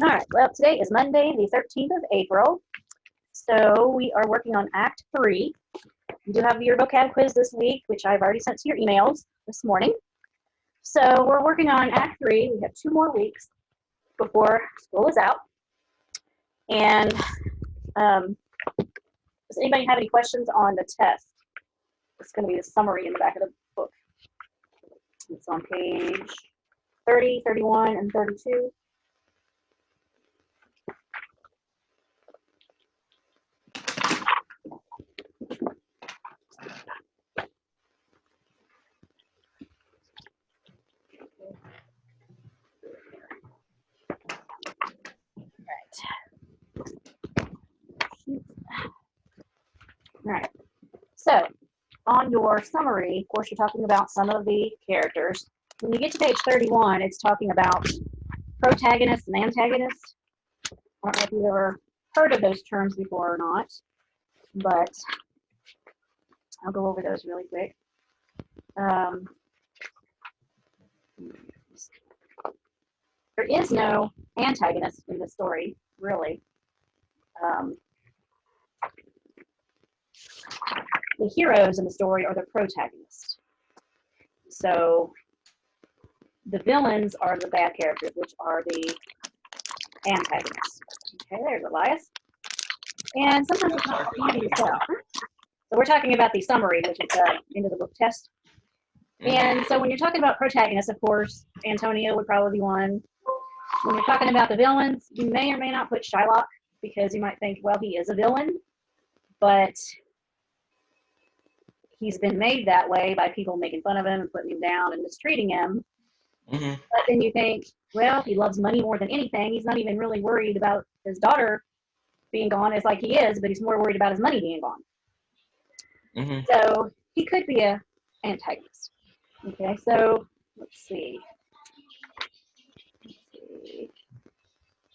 All right, well, today is Monday, the 13th of April. So we are working on Act 3. You do have your vocab quiz this week, which I've already sent to your emails this morning. So we're working on Act 3. We have 2 more weeks before school is out. And does anybody have any questions on the test? It's going to be the summary in the back of the book. It's on page 30, 31, and 32. All right, so on your summary, of course, you're talking about some of the characters. When you get to page 31, it's talking about protagonists and antagonists. I don't know if you've ever heard of those terms before or not, but I'll go over those really quick. There is no antagonist in the story, really. The heroes in the story are the protagonists. So the villains are the bad characters, which are the antagonists. Okay, there's Elias. And sometimes it's not easy to tell. So we're talking about the summary, which is the end of the book test. And so when you're talking about protagonists, of course, Antonio would probably be one. When you're talking about the villains, you may or may not put Shylock, because you might think, well, he is a villain, but he's been made that way by people making fun of him and putting him down and mistreating him. Mm-hmm. But then you think, well, he loves money more than anything. He's not even really worried about his daughter being gone. It's like he is, but he's more worried about his money being gone. Mm-hmm. So he could be an antagonist. Okay, so let's see.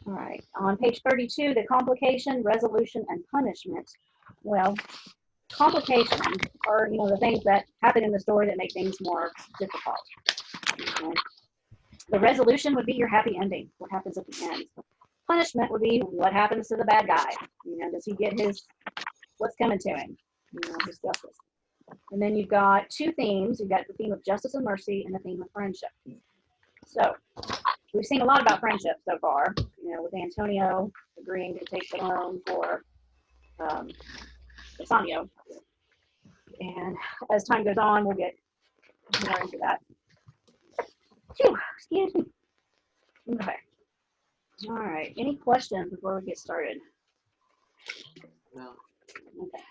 All right, on page 32, the complication, resolution, and punishment. Well, complications are, the things that happen in the story that make things more difficult. Okay. The resolution would be your happy ending, what happens at the end. Punishment would be what happens to the bad guy. Does he get what's coming to him? His justice. And then you've got 2 themes. You've got the theme of justice and mercy and the theme of friendship. So we've seen a lot about friendship so far, with Antonio agreeing to take the loan for Bassanio. And as time goes on, we'll get more into that. Phew, excuse me. Okay. All right. Any questions before we get started? No. Okay.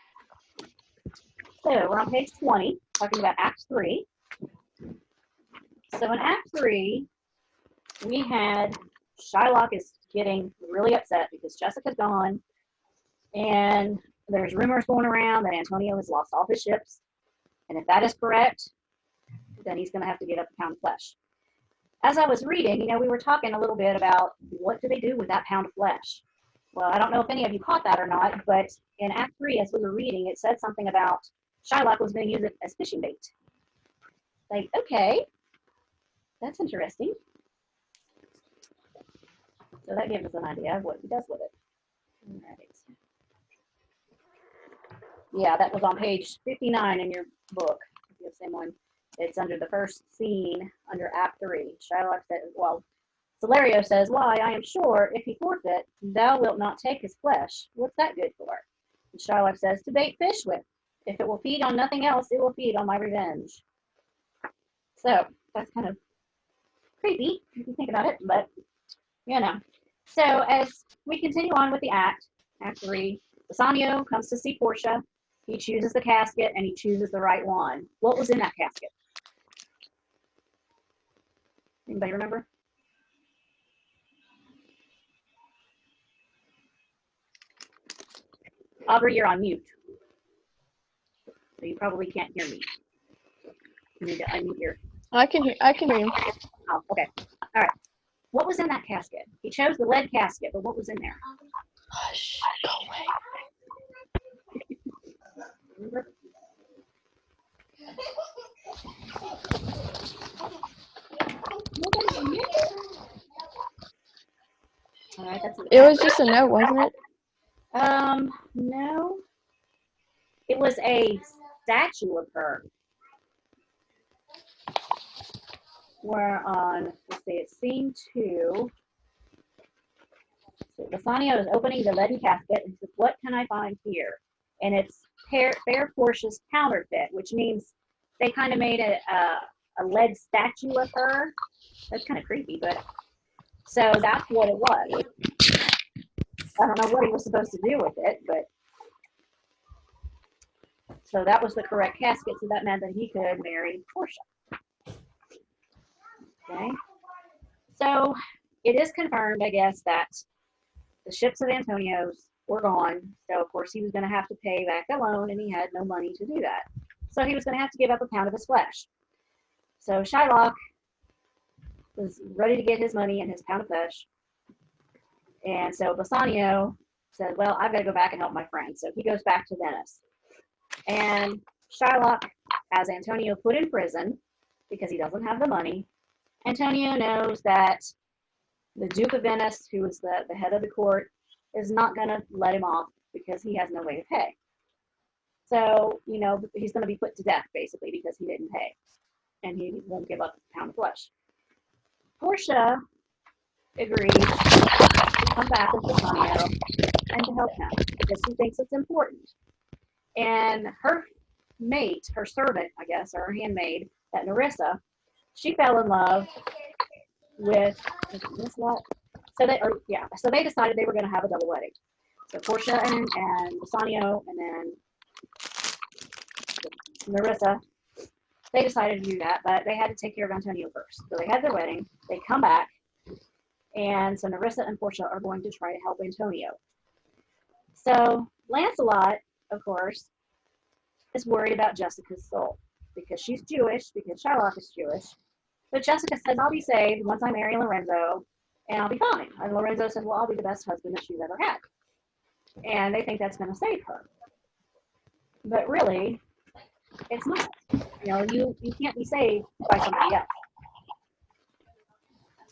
So we're on page 20, talking about Act 3. So in Act 3, we had Shylock is getting really upset because Jessica's gone, and there's rumors going around that Antonio has lost all his ships. And if that is correct, then he's going to have to give up a pound of flesh. As I was reading, we were talking a little bit about what do they do with that pound of flesh. Well, I don't know if any of you caught that or not, but in Act 3, as we were reading, it said something about Shylock was going to use it as fishing bait. Like, okay, that's interesting. So that gives us an idea of what he does with it. All right. Yeah, that was on page 59 in your book. The same one. It's under the first scene under Act 3. Shylock says, well, Celerio says, why, I am sure if he forfeit, thou wilt not take his flesh. What's that good for? And Shylock says, to bait fish with. If it will feed on nothing else, it will feed on my revenge. So that's kind of creepy if you think about it, but So as we continue on with the Act 3, Bassanio comes to see Portia. He chooses the casket and he chooses the right one. What was in that casket? Anybody remember? Aubrey, you're on mute. So you probably can't hear me. You need to unmute your... I can hear you. Oh, okay. All right. What was in that casket? He chose the lead casket, but what was in there? Hush, go away. That's what It was just a note, wasn't it? No. It was a statue of her. We're on, let's see, it's scene 2. So Bassanio is opening the leaden casket and says, "What can I find here?" And it's Fair Portia's counterfeit, which means they kind of made a lead statue of her. That's kind of creepy, but so that's what it was. I don't know what he was supposed to do with it, but so that was the correct casket, so that meant that he could marry Portia. Okay. So it is confirmed, I guess, that the ships of Antonio's were gone. So, of course, he was going to have to pay back the loan, and he had no money to do that. So he was going to have to give up a pound of his flesh. So Shylock was ready to get his money and his pound of flesh. And so Bassanio said, "Well, I've got to go back and help my friend." So he goes back to Venice. And Shylock has Antonio put in prison because he doesn't have the money. Antonio knows that the Duke of Venice, who is the head of the court, is not going to let him off because he has no way to pay. So, he's going to be put to death, basically, because he didn't pay. And he won't give up a pound of flesh. Portia agrees to come back with Bassanio and to help him because she thinks it's important. And her mate, her servant, I guess, or her handmaid, that Nerissa, she fell in love with so they decided they were going to have a double wedding. So Portia and Bassanio and then Nerissa, they decided to do that, but they had to take care of Antonio first. So they had their wedding, they come back, and so Nerissa and Portia are going to try to help Antonio. So Lancelot, of course, is worried about Jessica's soul because she's Jewish, because Shylock is Jewish. But Jessica says, "I'll be saved once I marry Lorenzo, and I'll be fine." And Lorenzo says, "Well, I'll be the best husband that she's ever had." And they think that's going to save her. But really, it's not. You can't be saved by somebody else,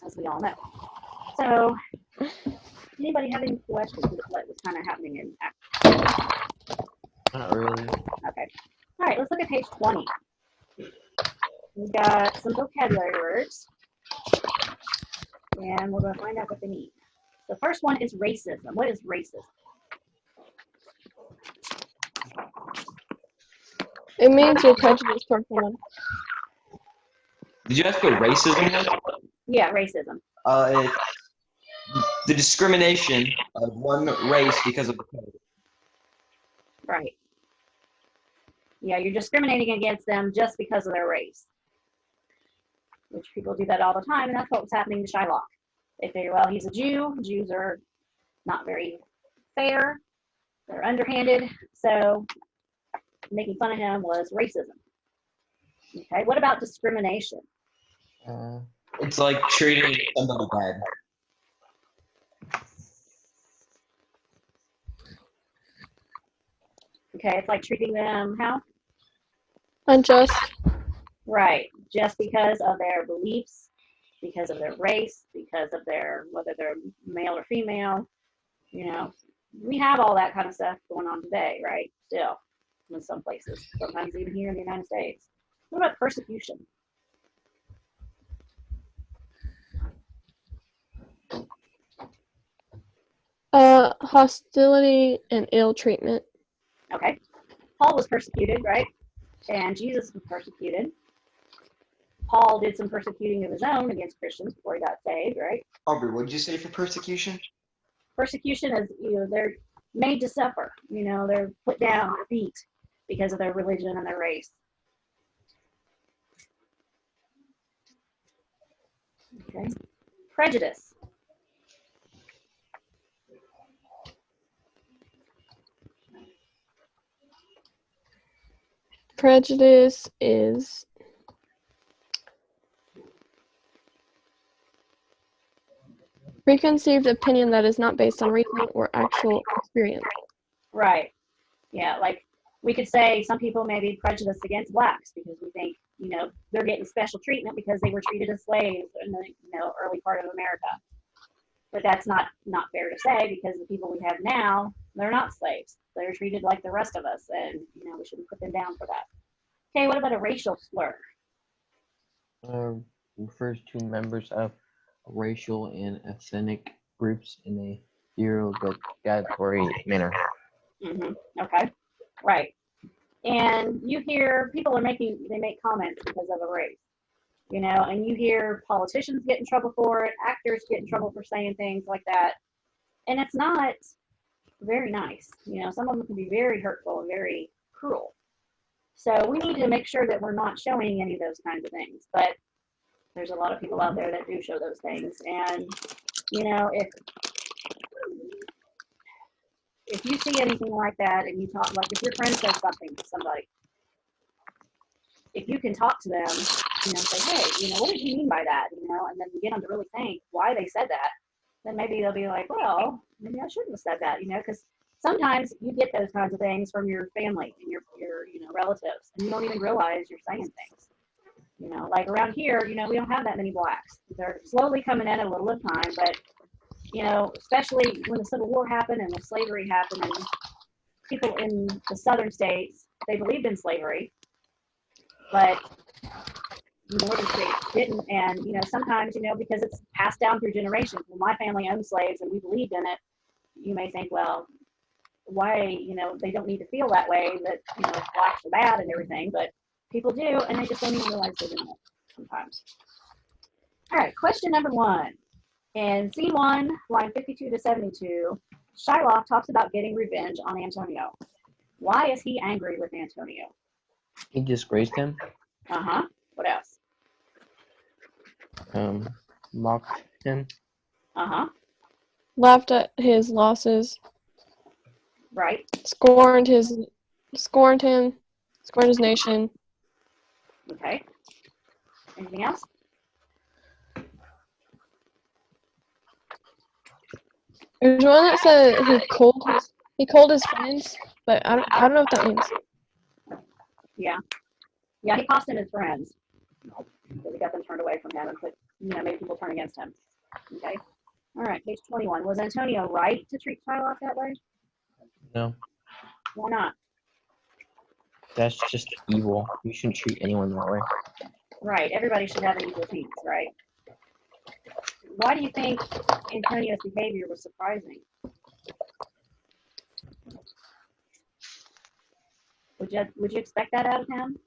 as we all know. So, anybody have any questions with what was kind of happening in Act? Not really. Okay. All right, let's look at page 20. We've got some vocabulary words, and we're going to find out what they mean. The first one is racism. What is racism? It means you're prejudiced towards someone. Did you ask what racism was? Yeah, racism. It's the discrimination of one race because of the color. Right. Yeah, you're discriminating against them just because of their race. Which people do that all the time, and that's what was happening to Shylock. They figure, well, he's a Jew. Jews are not very fair. They're underhanded. So making fun of him was racism. Okay, what about discrimination? It's like treating somebody bad. Okay, it's like treating them how? Unjust. Right, just because of their beliefs, because of their race, because of whether they're male or female. We have all that kind of stuff going on today, right? Still, in some places, sometimes even here in the United States. What about persecution? Hostility and ill treatment. Okay, Paul was persecuted, right? And Jesus was persecuted. Paul did some persecuting of his own against Christians before he got saved, right? Aubrey, what did you say for persecution? Persecution is, they're made to suffer. They're put down or beat because of their religion and their race. Okay. Prejudice. Prejudice is preconceived opinion that is not based on reason or actual experience. Right. Yeah, like we could say some people may be prejudiced against blacks because we think, they're getting special treatment because they were treated as slaves in the, early part of America. But that's not fair to say, because the people we have now, they're not slaves. They're treated like the rest of us, and we shouldn't put them down for that. Okay, what about a racial slur? Refers to members of racial and ethnic groups in a derogatory manner. Okay, right. And you hear people they make comments because of a race, and you hear politicians get in trouble for it, actors get in trouble for saying things like that, and it's not very nice. Some of them can be very hurtful and very cruel. So we need to make sure that we're not showing any of those kinds of things. But there's a lot of people out there that do show those things, and if you see anything like that, and you talk, like if your friend says something to somebody, if you can talk to them, say, hey, what did you mean by that? And then you get them to really think why they said that, then maybe they'll be like, well, maybe I shouldn't have said that, because sometimes you get those kinds of things from your family and your relatives, and you don't even realize you're saying things. Like around here, we don't have that many blacks. They're slowly coming in at a little at a time, but especially when the Civil War happened and when slavery happened, and people in the southern states, they believed in slavery, but the northern states didn't. And sometimes because it's passed down through generations. Well, my family owned slaves and we believed in it. You may think, well, why they don't need to feel that way, that blacks are bad and everything, but people do, and they just don't even realize they're doing it sometimes. All right, question number 1. In C1, line 52 to 72, Shylock talks about getting revenge on Antonio. Why is he angry with Antonio? He disgraced him. What else? Mocked him. Laughed at his losses. Right. Scorned him. Scorned his nation. Okay. Anything else? There's one that said he called his friends, but I don't know what that means. Yeah, he cost him his friends because he got them turned away from him and made people turn against him. Okay. All right, page 21. Was Antonio right to treat Shylock that way? No. Why not? That's just evil. You shouldn't treat anyone that way. Right. Everybody should have an equal piece, right? Why do you think Antonio's behavior was surprising? Would you expect that out of him?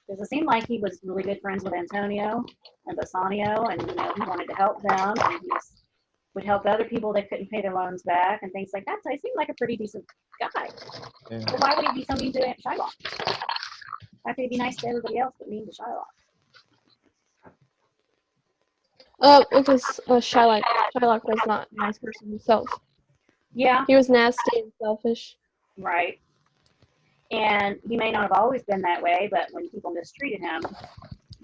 Because it seemed like he was really good friends with Antonio and Bassanio, and he wanted to help them, and he would help other people that couldn't pay their loans back and things like that. So he seemed like a pretty decent guy. Yeah. So why would he be so mean to Shylock? How could he be nice to everybody else but mean to Shylock? Because Shylock was not a nice person himself. Yeah. He was nasty and selfish. Right. And he may not have always been that way, but when people mistreated him,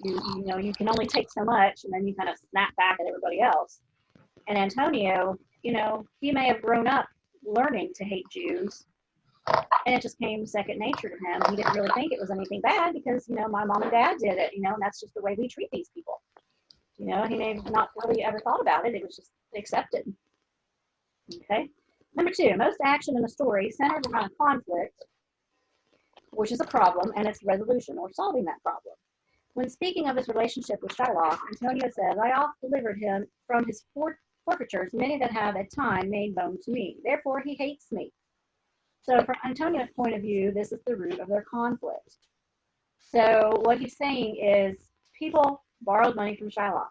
you can only take so much, and then you kind of snap back at everybody else. And Antonio, he may have grown up learning to hate Jews, and it just came second nature to him. He didn't really think it was anything bad because, my mom and dad did it, and that's just the way we treat these people. He may have not really ever thought about it. It was just accepted. Okay. Number 2, most action in a story centers around conflict, which is a problem, and its resolution or solving that problem. When speaking of his relationship with Shylock, Antonio says, I oft delivered him from his forfeitures, many that have at time made known to me. Therefore he hates me. So from Antonio's point of view, this is the root of their conflict. So what he's saying is people borrowed money from Shylock.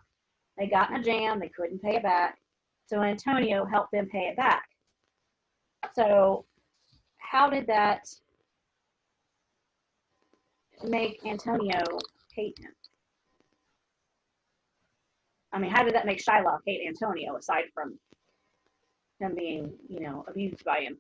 They got in a jam, they couldn't pay it back. So Antonio helped them pay it back. So how did that make Antonio hate him? I mean, how did that make Shylock hate Antonio, aside from him being, abused by him?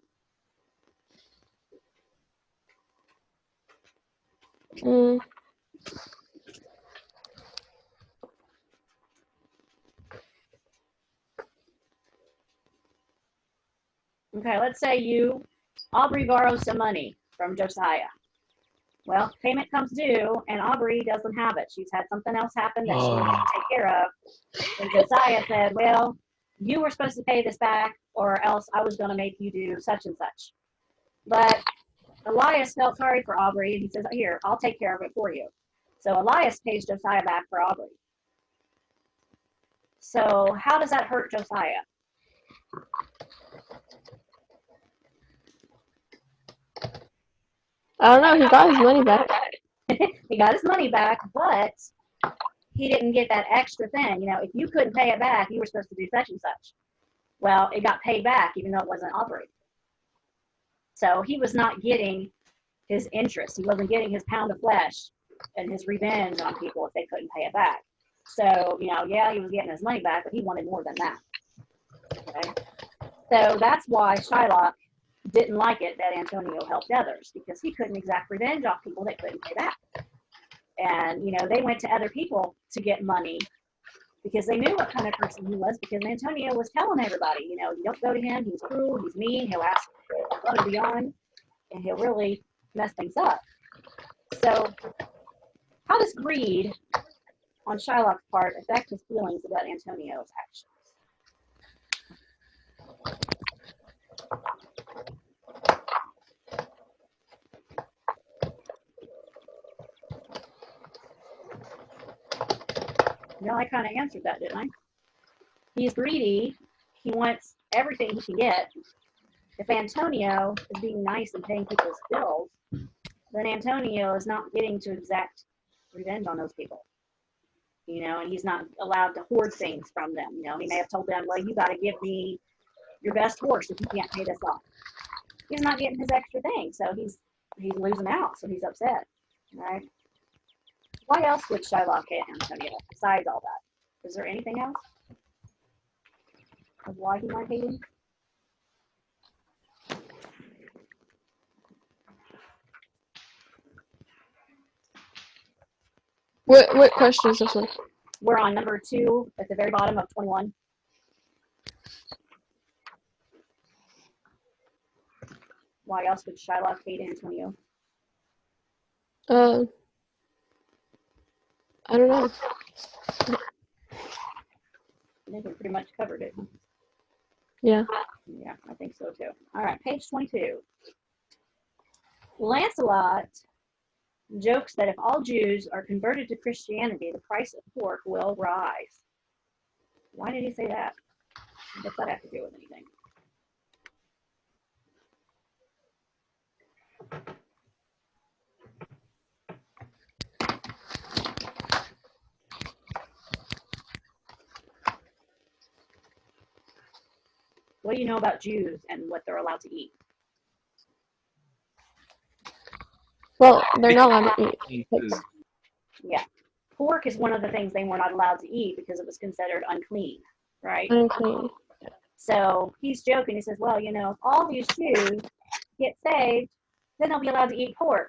Okay, let's say Aubrey borrows some money from Josiah. Well, payment comes due, and Aubrey doesn't have it. She's had something else happen that she needs to take care of. And Josiah said, well, you were supposed to pay this back, or else I was going to make you do such and such. But Elias felt sorry for Aubrey, and he says, here, I'll take care of it for you. So Elias pays Josiah back for Aubrey. So how does that hurt Josiah? I don't know. He got his money back. He got his money back, but he didn't get that extra thing. You know, if you couldn't pay it back, you were supposed to do such and such. Well, it got paid back, even though it wasn't Aubrey. So he was not getting his interest. He wasn't getting his pound of flesh and his revenge on people if they couldn't pay it back. So, you know, yeah, he was getting his money back, but he wanted more than that. Okay? So that's why Shylock didn't like it that Antonio helped others, because he couldn't exact revenge off people that couldn't pay back. And, you know, they went to other people to get money because they knew what kind of person he was, because Antonio was telling everybody, you know, you don't go to him, he's cruel, he's mean, he'll ask above and beyond, and he'll really mess things up. So how does greed on Shylock's part affect his feelings about Antonio's actions? No, I kind of answered that, didn't I? He's greedy. He wants everything he can get. If Antonio is being nice and paying people's bills, then Antonio is not getting to exact revenge on those people. You know, and he's not allowed to hoard things from them. You know, he may have told them, well, you got to give me your best horse if you can't pay this off. He's not getting his extra thing, so he's losing out, so he's upset, right? Why else would Shylock hate Antonio besides all that? Is there anything else of why he might hate him? What question is this one? We're on number 2 at the very bottom of 21. Why else would Shylock hate Antonio? I don't know. I think we pretty much covered it. Yeah. Yeah, I think so too. All right, page 22. Lancelot jokes that if all Jews are converted to Christianity, the price of pork will rise. Why did he say that? What's that have to do with anything? What do you know about Jews and what they're allowed to eat? Well, they're not allowed to eat pigs. Yeah. Pork is one of the things they were not allowed to eat because it was considered unclean, right? Unclean. So he's joking. He says, well, you know, if all these Jews get saved, then they'll be allowed to eat pork.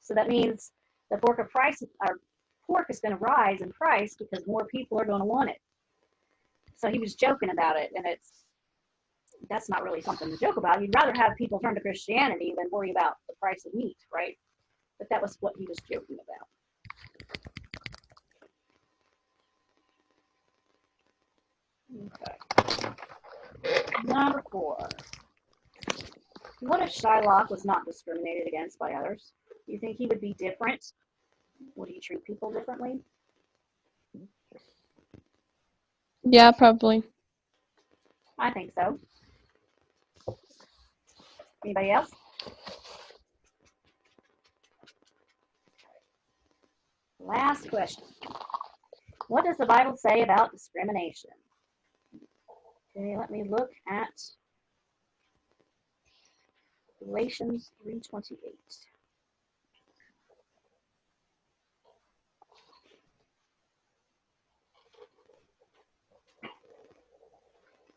So that means the pork is going to rise in price because more people are going to want it. So he was joking about it, and that's not really something to joke about. You'd rather have people turn to Christianity than worry about the price of meat, right? But that was what he was joking about. Okay. Number 4. What if Shylock was not discriminated against by others? Do you think he would be different? Would he treat people differently? Yeah, probably. I think so. Anybody else? Last question. What does the Bible say about discrimination? Okay, let me look at Galatians 3:28.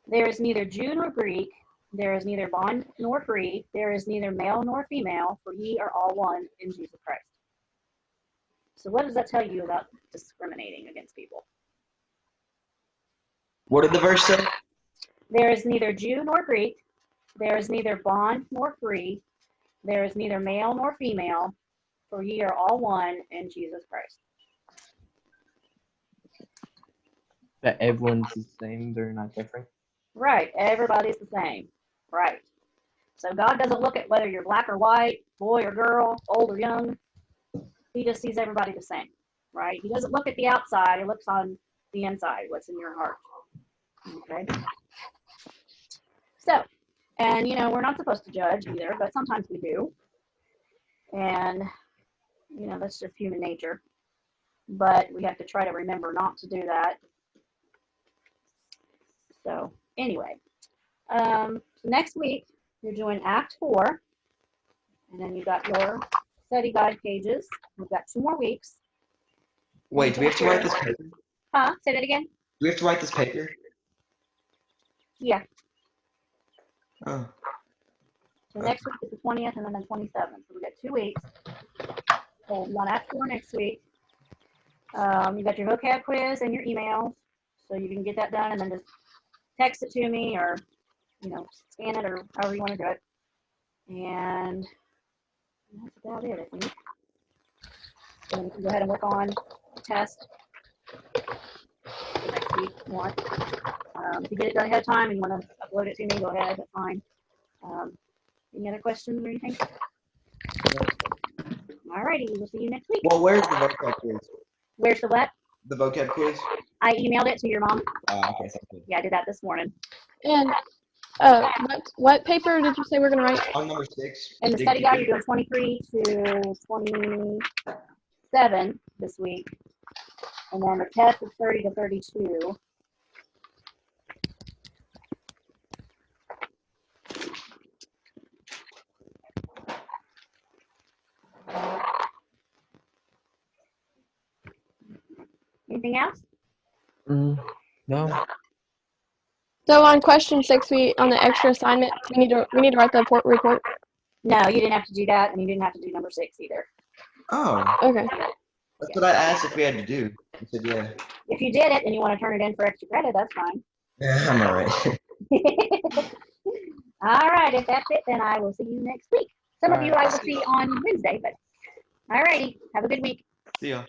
There is neither Jew nor Greek, there is neither bond nor free, there is neither male nor female, for ye are all one in Jesus Christ. So what does that tell you about discriminating against people? What did the verse say? There is neither Jew nor Greek, there is neither bond nor free, there is neither male nor female, for ye are all one in Jesus Christ. That everyone's the same, they're not different. Right. Everybody's the same. Right. So God doesn't look at whether you're black or white, boy or girl, old or young. He just sees everybody the same. Right. He doesn't look at the outside. He looks on the inside, what's in your heart. Okay. So, and we're not supposed to judge either, but sometimes we do. And, that's just human nature. But we have to try to remember not to do that. So, anyway, next week you're doing Act 4, and then you've got your study guide pages. We've got 2 more weeks. Wait, do we have to write this paper? Huh? Say that again? Do we have to write this paper? Yeah. Oh. So next week is the 20th and then the 27th. So we've got 2 weeks. So we'll on Act 4 next week. You got your vocab quiz and your emails, so you can get that done and then just text it to me or, scan it or however you want to do it. And that's about it, I think. So you can go ahead and work on the test for next week if you want. If you get it done ahead of time and you want to upload it to me, go ahead, that's fine. Any other questions or anything? Alrighty, we'll see you next week. Well, where's the vocab quiz? Where's the what? The vocab quiz? I emailed it to your mom. Okay, sounds good. Yeah, I did that this morning. And what paper did you say we're gonna write? On number 6. And the study guide, you're doing 23 to 27 this week. And then the test is 30 to 32. Anything else? No. So on question 6, on the extra assignment, we need to write the report. No, you didn't have to do that, and you didn't have to do number 6 either. Oh, Okay. that's what I asked if we had to do. I said, yeah. If you did it and you want to turn it in for extra credit, that's fine. Yeah, I'm all right. All right, if that's it, then I will see you next week. Some of you I will see on Wednesday, but all righty. Have a good week. See ya.